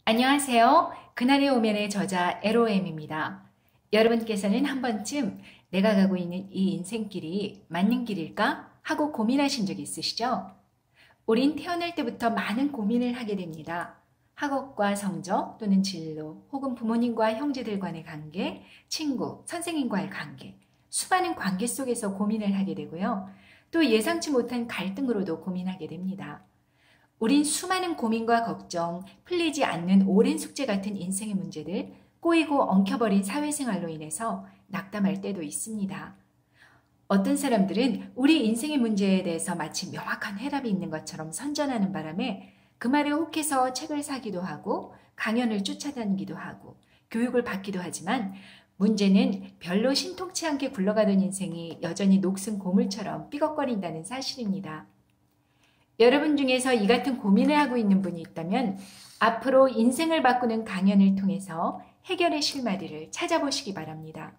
안녕하세요. 그날이 오면의 저자 LOM입니다. 여러분께서는 한 번쯤 내가 가고 있는 이 인생길이 맞는 길일까? 하고 고민하신 적 있으시죠? 우린 태어날 때부터 많은 고민을 하게 됩니다. 학업과 성적 또는 진로, 혹은 부모님과 형제들 간의 관계, 친구, 선생님과의 관계, 수많은 관계 속에서 고민을 하게 되고요. 또 예상치 못한 갈등으로도 고민하게 됩니다. 우린 수많은 고민과 걱정, 풀리지 않는 오랜 숙제 같은 인생의 문제들, 꼬이고 엉켜버린 사회생활로 인해서 낙담할 때도 있습니다. 어떤 사람들은 우리 인생의 문제에 대해서 마치 명확한 해답이 있는 것처럼 선전하는 바람에 그 말에 혹해서 책을 사기도 하고 강연을 쫓아다니기도 하고 교육을 받기도 하지만 문제는 별로 신통치 않게 굴러가던 인생이 여전히 녹슨 고물처럼 삐걱거린다는 사실입니다. 여러분 중에서 이 같은 고민을 하고 있는 분이 있다면 앞으로 인생을 바꾸는 강연을 통해서 해결의 실마리를 찾아보시기 바랍니다.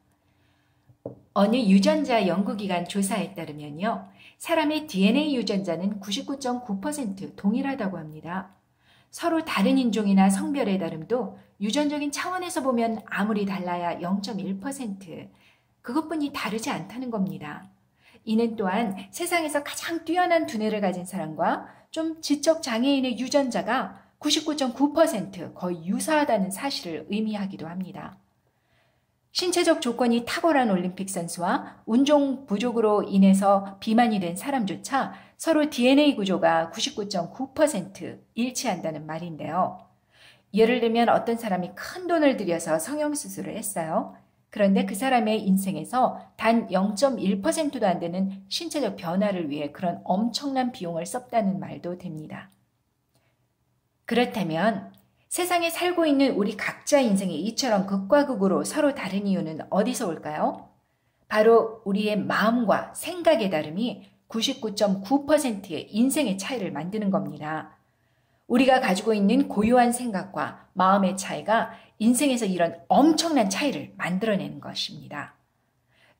어느 유전자 연구기관 조사에 따르면요. 사람의 DNA 유전자는 99.9% 동일하다고 합니다. 서로 다른 인종이나 성별의 다름도 유전적인 차원에서 보면 아무리 달라야 0.1%, 그것뿐이 다르지 않다는 겁니다. 이는 또한 세상에서 가장 뛰어난 두뇌를 가진 사람과 좀 지적 장애인의 유전자가 99.9% 거의 유사하다는 사실을 의미하기도 합니다. 신체적 조건이 탁월한 올림픽 선수와 운종 부족으로 인해서 비만이 된 사람조차 서로 DNA 구조가 99.9% 일치한다는 말인데요. 예를 들면 어떤 사람이 큰 돈을 들여서 성형수술을 했어요. 그런데 그 사람의 인생에서 단 0.1%도 안 되는 신체적 변화를 위해 그런 엄청난 비용을 썼다는 말도 됩니다. 그렇다면 세상에 살고 있는 우리 각자 인생이 이처럼 극과 극으로 서로 다른 이유는 어디서 올까요? 바로 우리의 마음과 생각의 다름이 99.9%의 인생의 차이를 만드는 겁니다. 우리가 가지고 있는 고유한 생각과 마음의 차이가 인생에서 이런 엄청난 차이를 만들어내는 것입니다.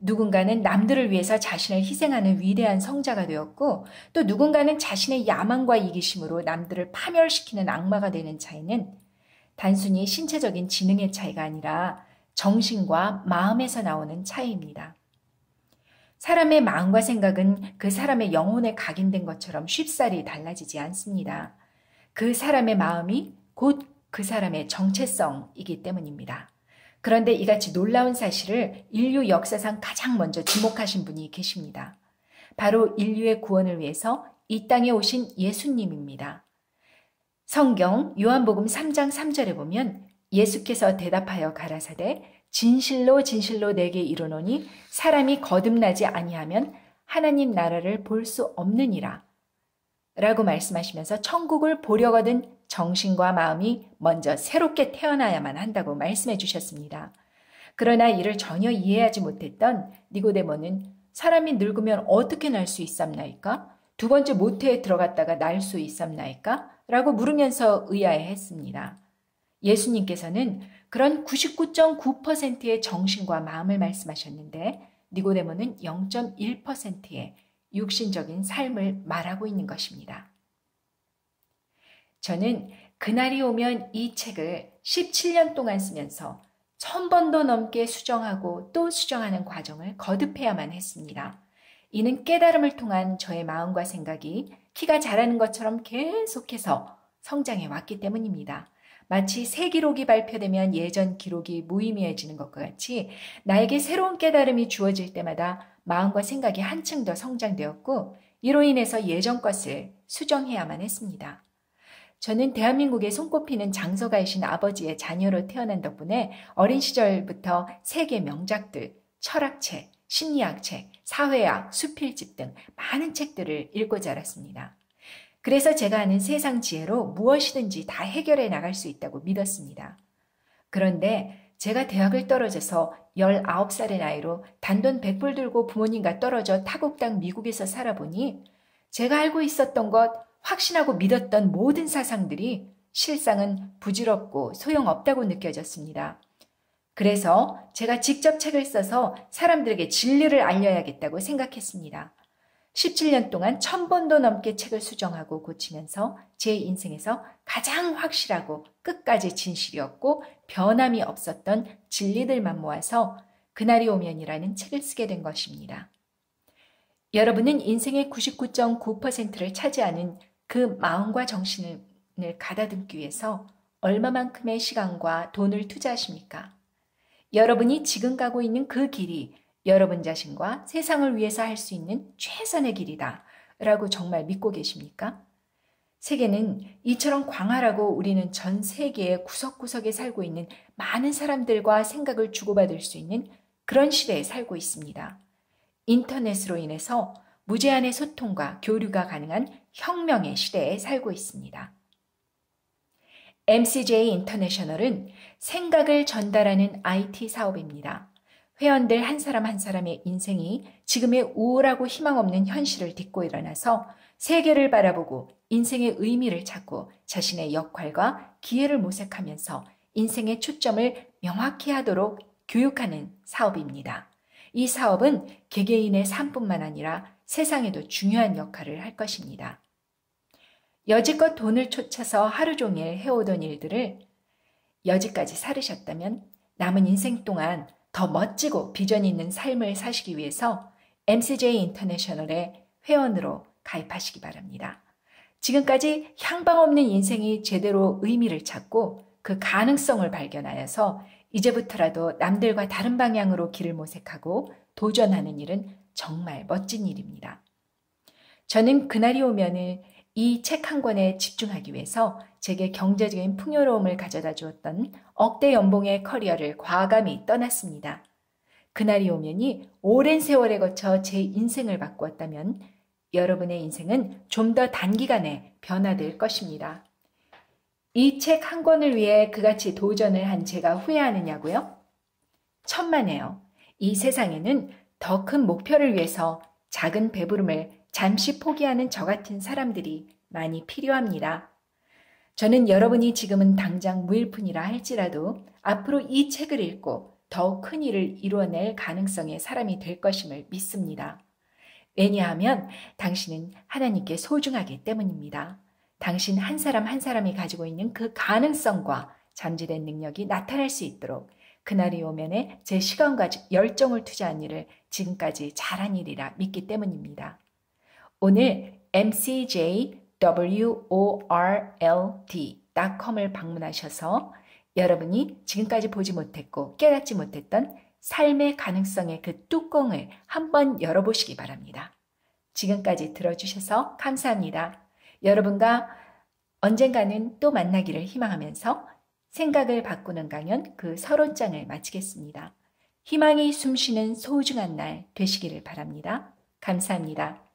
누군가는 남들을 위해서 자신을 희생하는 위대한 성자가 되었고 또 누군가는 자신의 야망과 이기심으로 남들을 파멸시키는 악마가 되는 차이는 단순히 신체적인 지능의 차이가 아니라 정신과 마음에서 나오는 차이입니다. 사람의 마음과 생각은 그 사람의 영혼에 각인된 것처럼 쉽사리 달라지지 않습니다. 그 사람의 마음이 곧 그 사람의 정체성이기 때문입니다. 그런데 이같이 놀라운 사실을 인류 역사상 가장 먼저 지목하신 분이 계십니다. 바로 인류의 구원을 위해서 이 땅에 오신 예수님입니다. 성경 요한복음 3장 3절에 보면 예수께서 대답하여 가라사대 진실로 진실로 내게 이르노니 사람이 거듭나지 아니하면 하나님 나라를 볼 수 없느니라 라고 말씀하시면서 천국을 보려거든 정신과 마음이 먼저 새롭게 태어나야만 한다고 말씀해 주셨습니다. 그러나 이를 전혀 이해하지 못했던 니고데모는 사람이 늙으면 어떻게 날 수 있삼나이까? 두 번째 모태에 들어갔다가 날 수 있삼나이까? 라고 물으면서 의아해했습니다. 예수님께서는 그런 99.9%의 정신과 마음을 말씀하셨는데 니고데모는 0.1%의 육신적인 삶을 말하고 있는 것입니다. 저는 그날이 오면 이 책을 17년 동안 쓰면서 1000번도 넘게 수정하고 또 수정하는 과정을 거듭해야만 했습니다. 이는 깨달음을 통한 저의 마음과 생각이 키가 자라는 것처럼 계속해서 성장해 왔기 때문입니다. 마치 새 기록이 발표되면 예전 기록이 무의미해지는 것과 같이 나에게 새로운 깨달음이 주어질 때마다 마음과 생각이 한층 더 성장되었고 이로 인해서 예전 것을 수정해야만 했습니다. 저는 대한민국에 손꼽히는 장서가이신 아버지의 자녀로 태어난 덕분에 어린 시절부터 세계 명작들, 철학책, 심리학책, 사회학, 수필집 등 많은 책들을 읽고 자랐습니다. 그래서 제가 아는 세상 지혜로 무엇이든지 다 해결해 나갈 수 있다고 믿었습니다. 그런데 제가 대학을 떨어져서 19살의 나이로 단돈 100불 들고 부모님과 떨어져 타국 땅 미국에서 살아보니 제가 알고 있었던 것, 확신하고 믿었던 모든 사상들이 실상은 부질없고 소용없다고 느껴졌습니다. 그래서 제가 직접 책을 써서 사람들에게 진리를 알려야겠다고 생각했습니다. 17년 동안 1000번도 넘게 책을 수정하고 고치면서 제 인생에서 가장 확실하고 끝까지 진실이었고 변함이 없었던 진리들만 모아서 그날이 오면이라는 책을 쓰게 된 것입니다. 여러분은 인생의 99.9%를 차지하는 그 마음과 정신을 가다듬기 위해서 얼마만큼의 시간과 돈을 투자하십니까? 여러분이 지금 가고 있는 그 길이 여러분 자신과 세상을 위해서 할 수 있는 최선의 길이다 라고 정말 믿고 계십니까? 세계는 이처럼 광활하고 우리는 전 세계의 구석구석에 살고 있는 많은 사람들과 생각을 주고받을 수 있는 그런 시대에 살고 있습니다. 인터넷으로 인해서 무제한의 소통과 교류가 가능한 혁명의 시대에 살고 있습니다. MCJ 인터내셔널은 생각을 전달하는 IT 사업입니다. 회원들 한 사람 한 사람의 인생이 지금의 우울하고 희망 없는 현실을 딛고 일어나서 세계를 바라보고 인생의 의미를 찾고 자신의 역할과 기회를 모색하면서 인생의 초점을 명확히 하도록 교육하는 사업입니다. 이 사업은 개개인의 삶뿐만 아니라 세상에도 중요한 역할을 할 것입니다. 여지껏 돈을 쫓아서 하루 종일 해오던 일들을 여지까지 살으셨다면 남은 인생 동안 더 멋지고 비전 있는 삶을 사시기 위해서 MCJ 인터내셔널의 회원으로 가입하시기 바랍니다. 지금까지 향방 없는 인생이 제대로 의미를 찾고 그 가능성을 발견하여서 이제부터라도 남들과 다른 방향으로 길을 모색하고 도전하는 일은 정말 멋진 일입니다. 저는 그날이 오면은 이 책 한 권에 집중하기 위해서 제게 경제적인 풍요로움을 가져다 주었던 억대 연봉의 커리어를 과감히 떠났습니다. 그날이 오면이 오랜 세월에 거쳐 제 인생을 바꾸었다면 여러분의 인생은 좀 더 단기간에 변화될 것입니다. 이 책 한 권을 위해 그같이 도전을 한 제가 후회하느냐고요? 천만에요. 이 세상에는 더 큰 목표를 위해서 작은 배부름을 잠시 포기하는 저 같은 사람들이 많이 필요합니다. 저는 여러분이 지금은 당장 무일푼이라 할지라도 앞으로 이 책을 읽고 더욱 큰 일을 이루어낼 가능성의 사람이 될 것임을 믿습니다. 왜냐하면 당신은 하나님께 소중하기 때문입니다. 당신 한 사람 한 사람이 가지고 있는 그 가능성과 잠재된 능력이 나타날 수 있도록 그날이 오면에 제 시간과 열정을 투자한 일을 지금까지 잘한 일이라 믿기 때문입니다. 오늘 mcjworld.com을 방문하셔서 여러분이 지금까지 보지 못했고 깨닫지 못했던 삶의 가능성의 그 뚜껑을 한번 열어보시기 바랍니다. 지금까지 들어주셔서 감사합니다. 여러분과 언젠가는 또 만나기를 희망하면서 생각을 바꾸는 강연 그 서론장을 마치겠습니다. 희망이 숨쉬는 소중한 날 되시기를 바랍니다. 감사합니다.